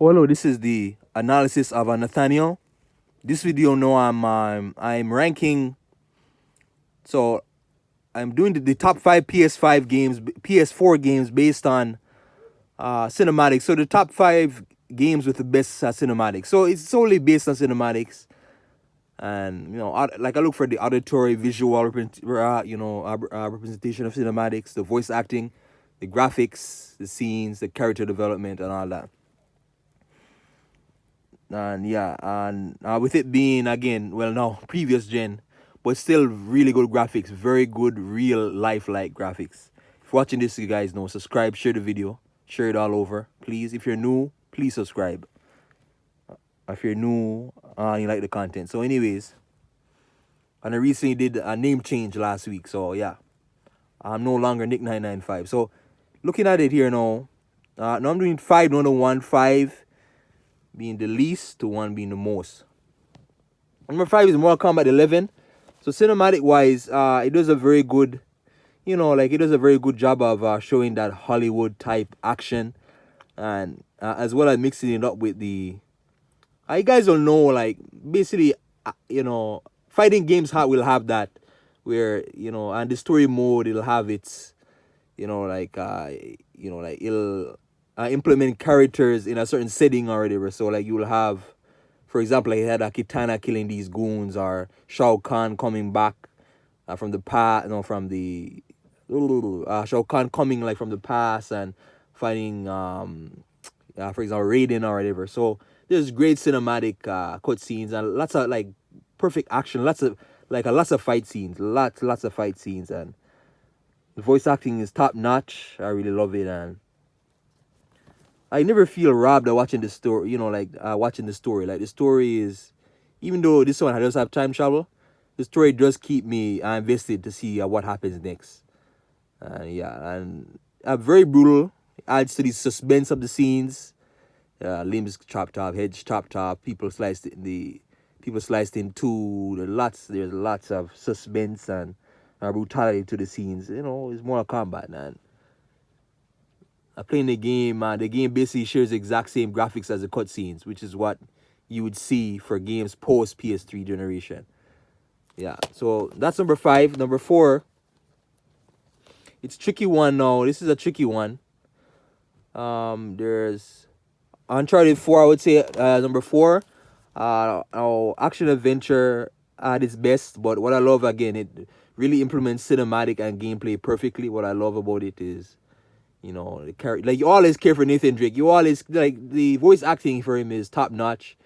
Oh, hello, this is the analysis of Nathaniel. This video, no, I'm ranking. So I'm doing the top five PS5 games, PS4 games based on cinematics. So the top five games with the best cinematics. So it's solely based on cinematics, and like I look for the auditory, visual, representation of cinematics, the voice acting, the graphics, the scenes, the character development, and all that. And yeah, and with it being again, well, no, previous gen, but still really good graphics, very good real life like graphics. If you're watching this, you guys know, subscribe, share the video, share it all over, please. If you're new, please subscribe. If you're new, you like the content. So, anyways, and I recently did a name change last week, so yeah, I'm no longer Nick995. So, looking at it here now, now I'm doing 5 1 1, 5 being the least to 1 being the most. Number 5 is Mortal Kombat 11. So cinematic wise, it does a very good, it does a very good job of showing that Hollywood type action, and as well as mixing it up with the. You guys don't know, like basically, fighting games will have that, where and the story mode it'll have its, like it'll implement characters in a certain setting already. So like you'll have, for example, like he had a Kitana killing these goons, or Shao Kahn coming back from the past, from the Shao Kahn coming like from the past and fighting, for example, Raiden or whatever. So there's great cinematic cutscenes and lots of like perfect action, lots of fight scenes, lots of fight scenes, and the voice acting is top notch. I really love it, and I never feel robbed of watching the story. Watching the story. Like the story is, even though this one does have time travel, the story does keep me invested to see what happens next. Yeah, and very brutal. Adds to the suspense of the scenes. Limbs chopped off, heads chopped off, people sliced in two. There's lots of suspense and brutality to the scenes. It's more a combat, man. Playing the game basically shares the exact same graphics as the cutscenes, which is what you would see for games post PS3 generation. Yeah, so that's number 5. Number 4, it's tricky one now. This is a tricky one. There's Uncharted 4, I would say, number 4. Action adventure at its best, but what I love, again, it really implements cinematic and gameplay perfectly. What I love about it is, the character, like you always care for Nathan Drake. You always like the voice acting for him is top notch.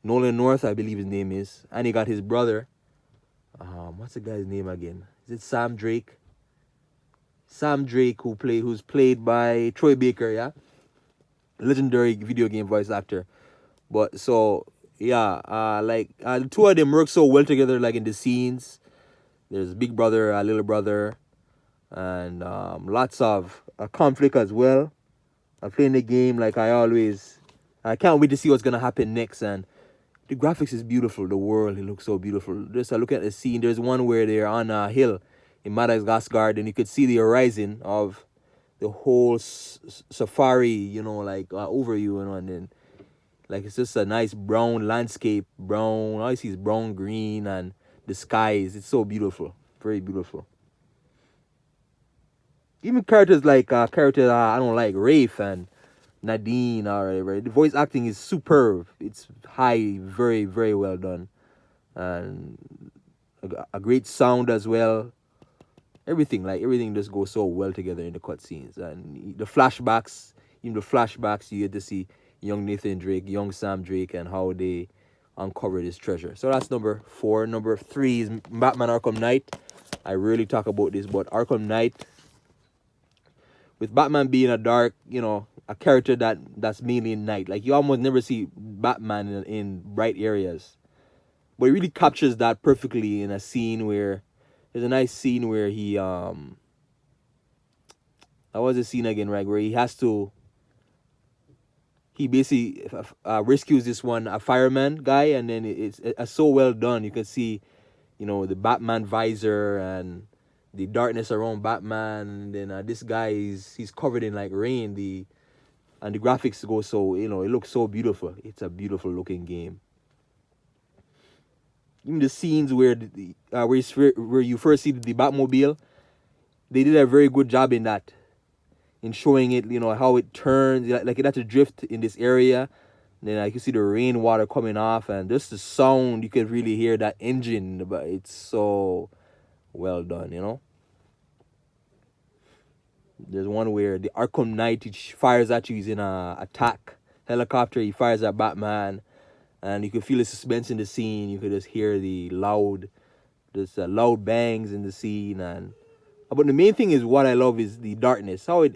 Nolan North, I believe his name is, and he got his brother. What's the guy's name again? Is it Sam Drake? Sam Drake, who's played by Troy Baker, yeah, legendary video game voice actor. But so yeah, the two of them work so well together, like in the scenes. There's big brother, little brother, and lots of conflict as well. I'm playing the game like I can't wait to see what's gonna happen next, and the graphics is beautiful. The world, it looks so beautiful. Just look at the scene. There's one where they're on a hill in Madagascar, and you could see the horizon of the whole safari, over you, and then like it's just a nice brown landscape, brown. All I see is brown, green, and the skies. It's so beautiful, very beautiful. Even characters like I don't like, Rafe and Nadine or whatever. The voice acting is superb. It's high, very very well done, and a great sound as well. Everything just goes so well together in the cutscenes and the flashbacks. Even the flashbacks, you get to see young Nathan Drake, young Sam Drake, and how they uncover this treasure. So that's number 4. Number 3 is Batman Arkham Knight. I rarely talk about this, but Arkham Knight, with Batman being a character that's mainly in night. Like you almost never see Batman in bright areas, but he really captures that perfectly in a scene where there's a nice scene where he that was a scene again, right, where he basically rescues this one a fireman guy, and then it's so well done. You can see, the Batman visor and the darkness around Batman, and then this guy he's covered in like rain. and the graphics go so, it looks so beautiful. It's a beautiful looking game. Even the scenes where where you first see the Batmobile, they did a very good job in that, in showing it, how it turns, like it had to drift in this area. And then like you see the rainwater coming off, and just the sound, you could really hear that engine, but it's so well done. There's one where the Arkham Knight, he fires at you, he's in a attack helicopter, he fires at Batman, and you can feel the suspense in the scene. You could just hear the loud bangs in the scene. And but the main thing is, what I love is the darkness, how it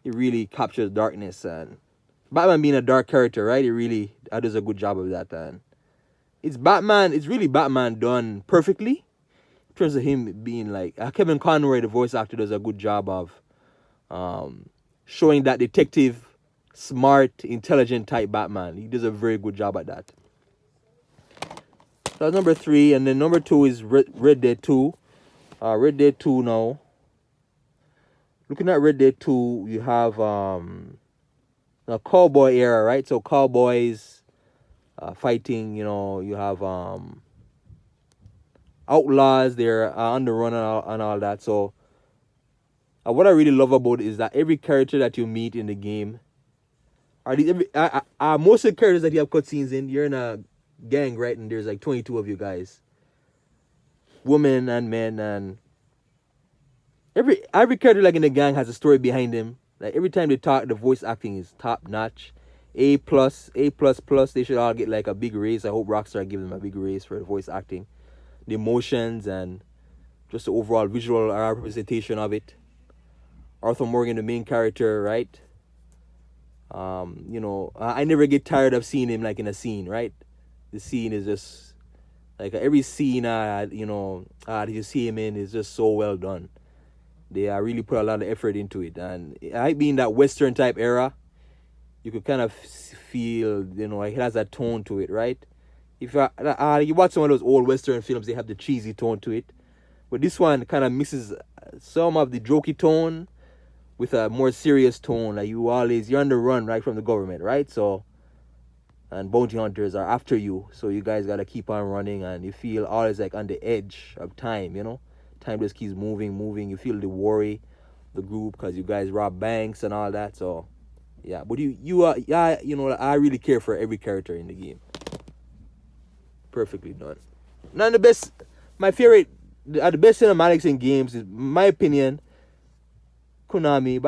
really captures darkness, and Batman being a dark character, right? It really does a good job of that. And it's really Batman done perfectly in terms of him being like Kevin Conroy, the voice actor, does a good job of showing that detective, smart, intelligent type Batman. He does a very good job at that. So that's number 3, and then number 2 is Red Dead 2. Red Dead 2 now. Looking at Red Dead 2, you have the cowboy era, right? So cowboys fighting, you have outlaws, they're on the run and all that. So what I really love about it is that every character that you meet in the game, most of the characters that you have cutscenes in, you're in a gang, right? And there's like 22 of you guys, women and men, and every character like in the gang has a story behind him. Like every time they talk, the voice acting is top notch. A++. They should all get like a big raise. I hope Rockstar give them a big raise for the voice acting, the emotions, and just the overall visual representation of it. Arthur Morgan, the main character, right? I never get tired of seeing him like in a scene, right? The scene is just like every scene you see him in is just so well done. They really put a lot of effort into it, and I being that Western type era, you could kind of feel, like it has that tone to it, right? If you watch some of those old Western films, they have the cheesy tone to it, but this one kind of mixes some of the jokey tone with a more serious tone. Like you're on the run, right, from the government, right? So, and bounty hunters are after you, so you guys gotta keep on running, and you feel always like on the edge of time. Time just keeps moving. You feel the worry, the group, because you guys rob banks and all that. So, yeah. But I really care for every character in the game. Perfectly done. Now the best cinematics in games, is my opinion, Konami,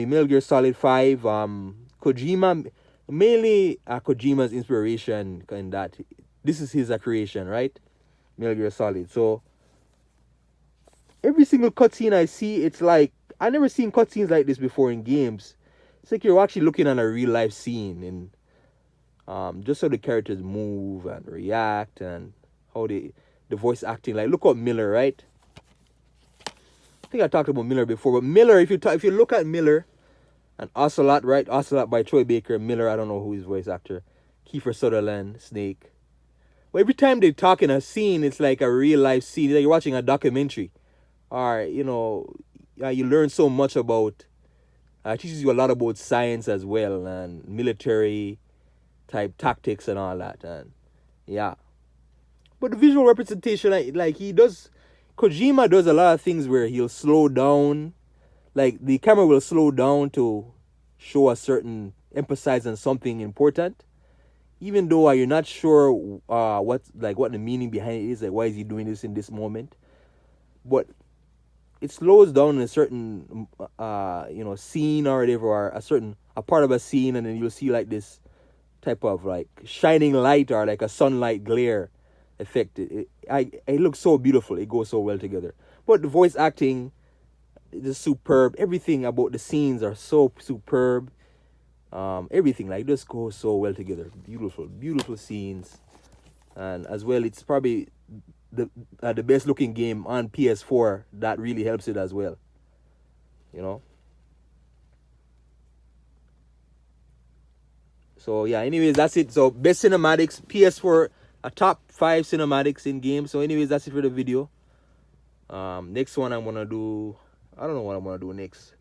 Metal Gear Solid 5, Kojima, mainly Kojima's inspiration in that. This is his creation, right? Metal Gear Solid. So every single cutscene I see, it's like I never seen cutscenes like this before in games. It's like you're actually looking at a real life scene, and just how the characters move and react, and how the voice acting. Like look at Miller, right? I think I talked about Miller before, but Miller, if you look at Miller and Ocelot, right? Ocelot by Troy Baker, Miller, I don't know who his voice actor, Kiefer Sutherland, Snake. But every time they talk in a scene, it's like a real life scene. It's like you're watching a documentary. Or, you learn so much about, it teaches you a lot about science as well, and military type tactics and all that. And yeah. But the visual representation, Kojima does a lot of things where he'll slow down. Like the camera will slow down to show emphasize on something important. Even though you're not sure what the meaning behind it is, like why is he doing this in this moment. But it slows down in a certain scene or whatever, or a part of a scene, and then you'll see like this type of like shining light or like a sunlight glare effect. It looks so beautiful. It goes so well together. But the voice acting is superb. Everything about the scenes are so superb. Everything like just goes so well together. Beautiful scenes, and as well, it's probably the best looking game on PS4. That really helps it as well. So yeah. Anyways, that's it. So best cinematics, PS4, a top 5 cinematics in games. So anyways, that's it for the video. Next one I'm gonna do. I don't know what I'm gonna do next.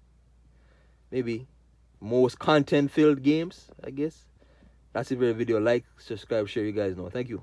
Maybe most content filled games, I guess. That's it for the video. Like, subscribe, share. You guys know. Thank you.